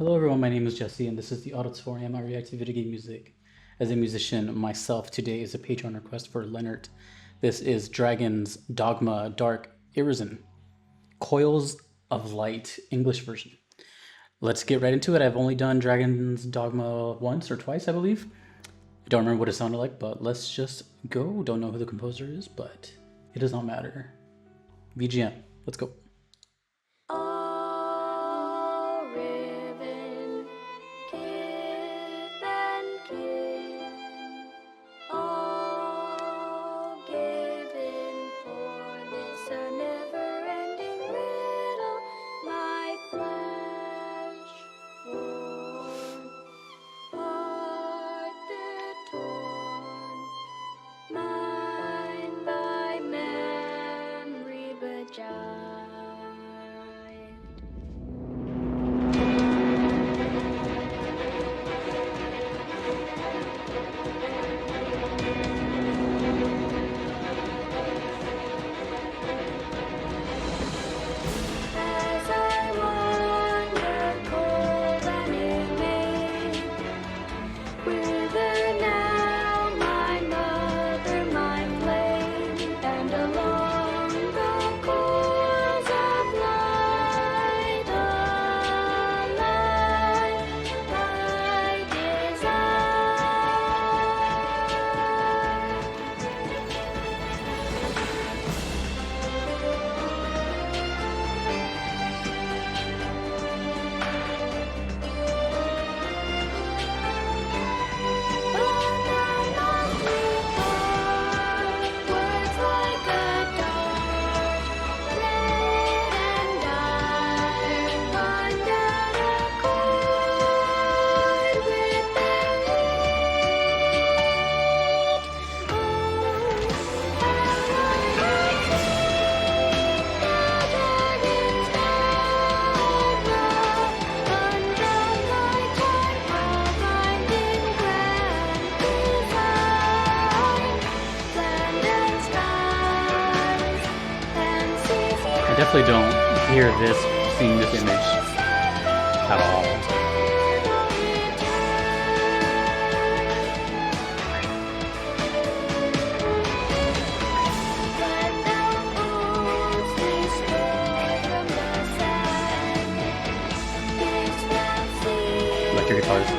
Hello everyone, my name is Jesse and this is the Auditorium. I react to video game music. As a musician myself, today is a Patreon request for Leonard. This is Dragon's Dogma Dark Arisen, Coils of Light, English version. Let's get right into it. I've only done Dragon's Dogma once or twice, I believe. I don't remember what it sounded like, but let's just go. Don't know who the composer is, but it does not matter. VGM, let's go. I definitely don't hear this, seeing this image at all. Electric guitars.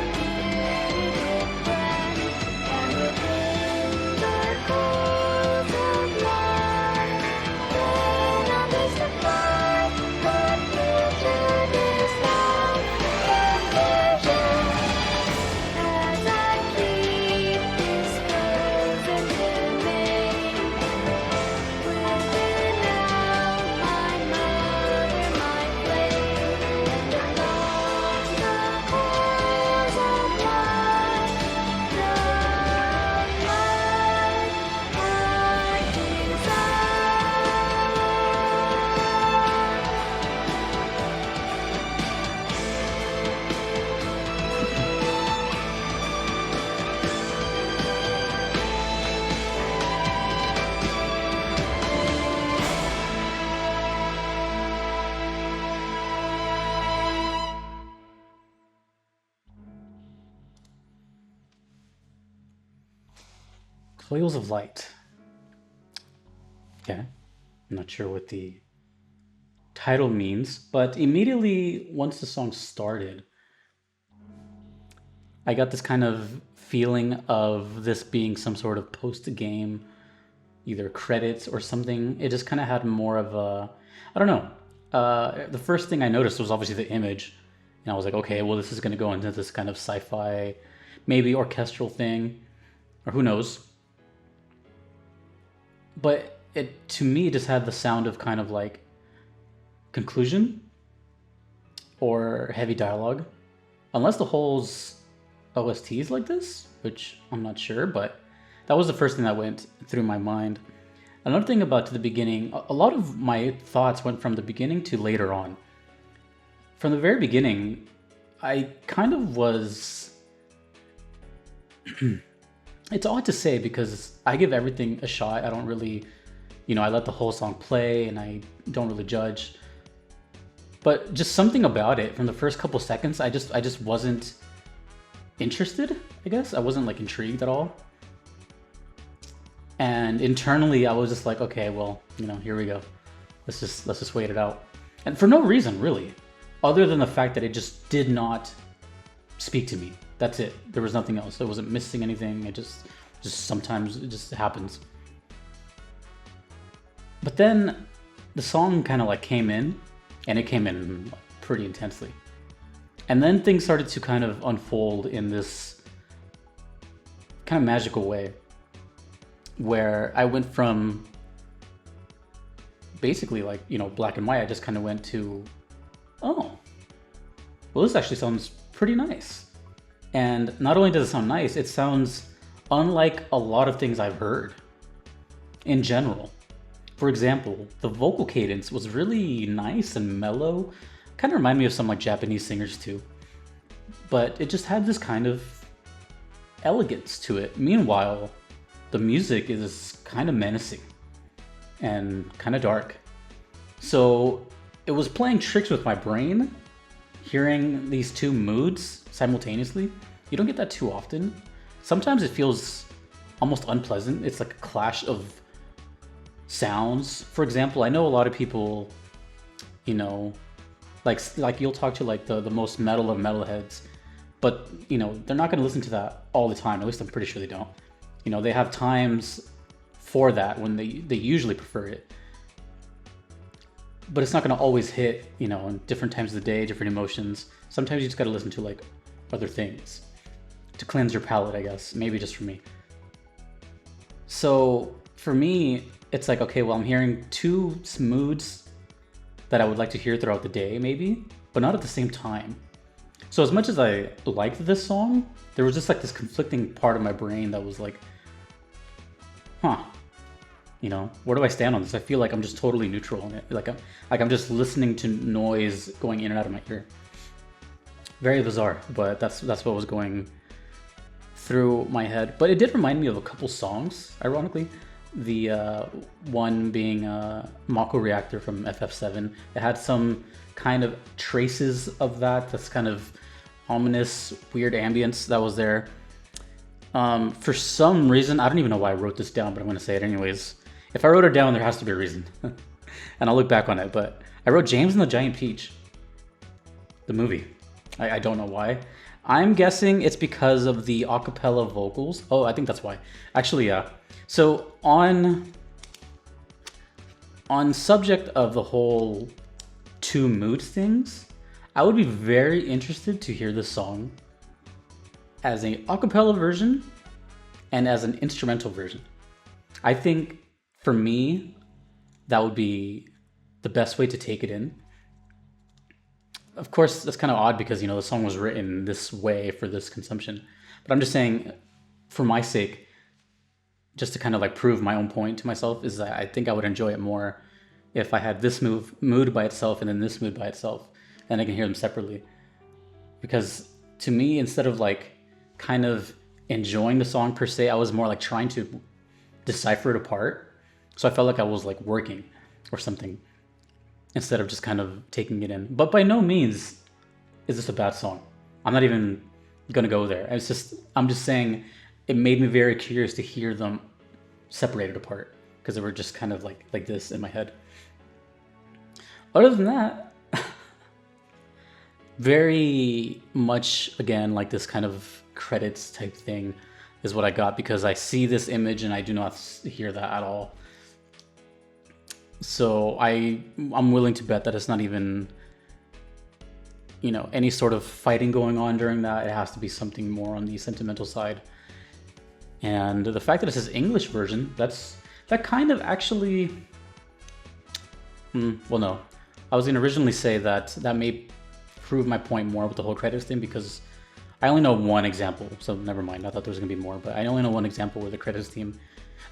Coils of Light. Okay, I'm not sure what the title means, but immediately once the song started, I got this kind of feeling of this being some sort of post-game, either credits or something. It just kind of had more of a, I don't know. The first thing I noticed was obviously the image, and I was like, okay, well, this is going to go into this kind of sci-fi, maybe orchestral thing, or who knows. But it, to me, just had the sound of kind of like conclusion or heavy dialogue. Unless the whole OST is like this, which I'm not sure, but that was the first thing that went through my mind. Another thing about the beginning, a lot of my thoughts went from the beginning to later on. From the very beginning, I kind of was... It's odd to say because I give everything a shot. I don't really, I let the whole song play and I don't really judge. But just something about it from the first couple seconds, I just wasn't interested, I guess. I wasn't like intrigued at all. And internally I was just like, okay, well, you know, here we go. Let's just wait it out. And for no reason really, other than the fact that it just did not speak to me. That's it. There was nothing else. I wasn't missing anything. It just sometimes it just happens. But then the song kind of like came in, and it came in pretty intensely. And then things started to kind of unfold in this kind of magical way, where I went from basically like, you know, black and white. I just kind of went to, oh, well, this actually sounds pretty nice. And not only does it sound nice, it sounds unlike a lot of things I've heard in general. For example, the vocal cadence was really nice and mellow. Kind of reminded me of some like Japanese singers too. But it just had this kind of elegance to it. Meanwhile, the music is kind of menacing and kind of dark. So it was playing tricks with my brain, hearing these two moods simultaneously. You don't get that too often. Sometimes it feels almost unpleasant. It's like a clash of sounds. For example, I know a lot of people, you know, like you'll talk to like the most metal of metalheads, but you know, they're not going to listen to that all the time. At least I'm pretty sure they don't. You know, they have times for that when they usually prefer it. But it's not going to always hit, you know, in different times of the day, different emotions. Sometimes you just got to listen to like other things to cleanse your palate, I guess. Maybe just for me. So for me, it's like, okay, well, I'm hearing two moods that I would like to hear throughout the day, maybe, but not at the same time. So as much as I liked this song, there was just like this conflicting part of my brain that was like, huh, you know, where do I stand on this? I feel like I'm just totally neutral on it. Like I'm just listening to noise going in and out of my ear. Very bizarre, but that's what was going through my head. But it did remind me of a couple songs, ironically. The one being Mako Reactor from FF7. It had some kind of traces of that. That's kind of ominous, weird ambience that was there. For some reason, I don't even know why I wrote this down, but I'm going to say it anyways. If I wrote it down, there has to be a reason. And I'll look back on it. But I wrote James and the Giant Peach, the movie. I don't know why. I'm guessing it's because of the acapella vocals. Oh, I think that's why. Actually, yeah. So on subject of the whole two moods things, I would be very interested to hear this song as an acapella version and as an instrumental version. I think for me, that would be the best way to take it in. Of course, that's kind of odd because, you know, the song was written this way for this consumption. But I'm just saying, for my sake, just to kind of like prove my own point to myself, is that I think I would enjoy it more if I had this mood by itself and then this mood by itself, and I can hear them separately. Because to me, instead of like kind of enjoying the song per se, I was more like trying to decipher it apart. So I felt like I was like working or something, instead of just kind of taking it in. But by no means is this a bad song. I'm not even gonna go there. I'm just saying it made me very curious to hear them separated apart, because they were just kind of like this in my head. Other than that, very much again like this kind of credits type thing is what I got, because I see this image and I do not hear that at all. So I'm willing to bet that it's not even, you know, any sort of fighting going on during that. It has to be something more on the sentimental side. And the fact that it says English version, that kind of actually, well, no. I was going to originally say that may prove my point more with the whole credits thing, because I only know one example, so never mind. I thought there was going to be more, but I only know one example where the credits theme,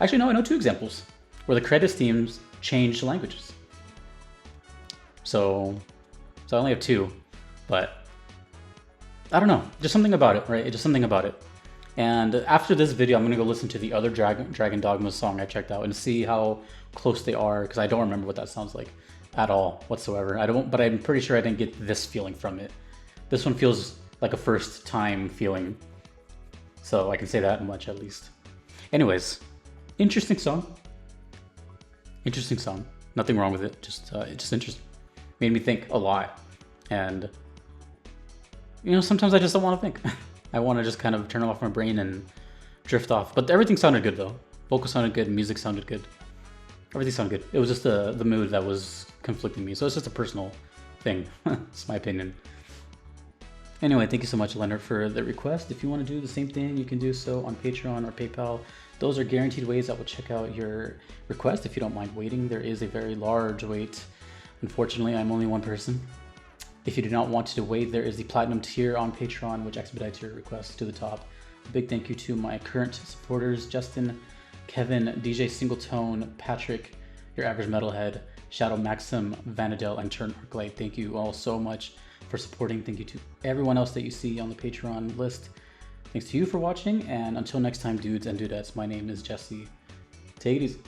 actually no, I know two examples where the credits themes change languages. So I only have two, but I don't know, just something about it, right? Just something about it. And after this video, I'm gonna go listen to the other Dragon Dogma song I checked out and see how close they are, because I don't remember what that sounds like. at all whatsoever. But I'm pretty sure I didn't get this feeling from it. This one feels like a first time feeling. So I can say that much at least. Anyways, interesting song. Interesting song. Nothing wrong with it. Just interesting. Made me think a lot. And sometimes I just don't want to think. I want to just kind of turn off my brain and drift off. But everything sounded good though. Vocal sounded good. Music sounded good. Everything sounded good. It was just the mood that was conflicting me. So it's just a personal thing. It's my opinion. Anyway, thank you so much, Leonard, for the request. If you want to do the same thing, you can do so on Patreon or PayPal. Those are guaranteed ways that will check out your request if you don't mind waiting. There is a very large wait. Unfortunately, I'm only one person. If you do not want to wait, there is the Platinum tier on Patreon, which expedites your request to the top. A big thank you to my current supporters, Justin, Kevin, DJ Singletone, Patrick, Your Average Metalhead, Shadow Maxim, Vanadel, and Turn Arclight. Thank you all so much for supporting. Thank you to everyone else that you see on the Patreon list. Thanks to you for watching, and until next time, dudes and dudettes, my name is Jesse. Take it easy.